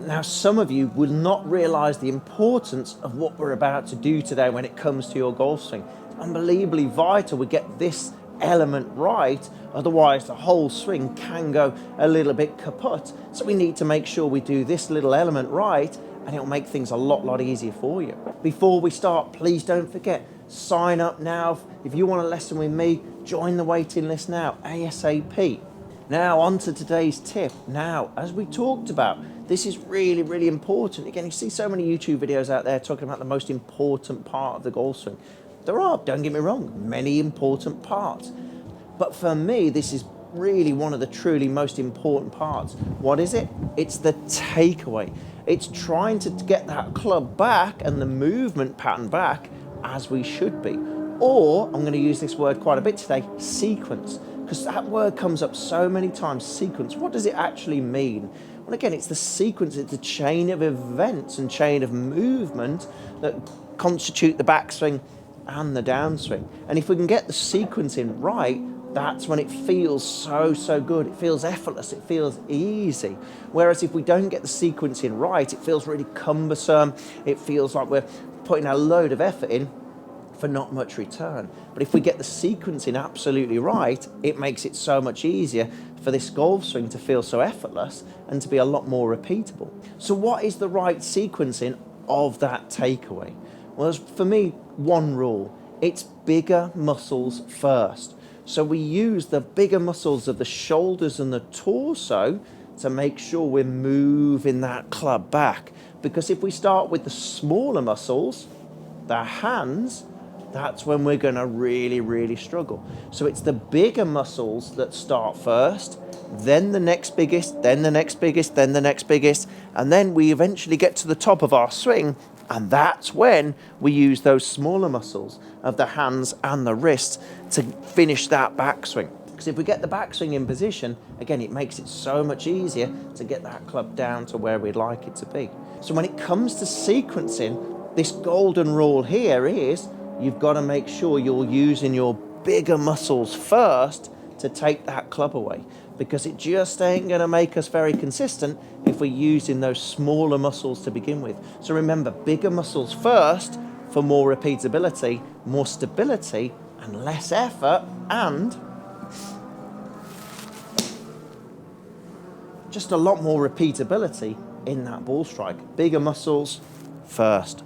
Now, some of you will not realize the importance of what we're about to do today when it comes to your golf swing. It's unbelievably vital we get this element right, otherwise the whole swing can go a little bit kaput. So we need to make sure we do this little element right, and it'll make things a lot easier for you. Before we start, please don't forget, sign up now. If you want a lesson with me, join the waiting list now, ASAP. Now on to today's tip. Now, as we talked about, this is really important. Again, you see so many YouTube videos out there talking about the most important part of the golf swing. There are, don't get me wrong, many important parts. But for me, this is really one of the truly most important parts. What is it? It's the takeaway. It's trying to get that club back and the movement pattern back as we should be. Or, I'm going to use this word quite a bit today, sequence. Because that word comes up so many times, sequence. What does it actually mean? Well, again, it's the sequence, it's the chain of events and chain of movement that constitute the backswing and the downswing. And if we can get the sequencing right, that's when it feels so good. It feels effortless, it feels easy. Whereas if we don't get the sequencing right, it feels really cumbersome. It feels like we're putting a load of effort in for not much return. But if we get the sequencing absolutely right, it makes it so much easier for this golf swing to feel so effortless and to be a lot more repeatable. So what is the right sequencing of that takeaway? Well, for me, one rule, it's bigger muscles first. So we use the bigger muscles of the shoulders and the torso to make sure we're moving that club back. Because if we start with the smaller muscles, the hands, that's when we're going to really struggle. So it's the bigger muscles that start first, then the next biggest, then the next biggest, then the next biggest, and then we eventually get to the top of our swing, and that's when we use those smaller muscles of the hands and the wrists to finish that backswing. Because if we get the backswing in position, again, it makes it so much easier to get that club down to where we'd like it to be. So when it comes to sequencing, this golden rule here is you've got to make sure you're using your bigger muscles first to take that club away, because it just ain't going to make us very consistent if we're using those smaller muscles to begin with. So remember, bigger muscles first for more repeatability, more stability, and less effort, and just a lot more repeatability in that ball strike. Bigger muscles first.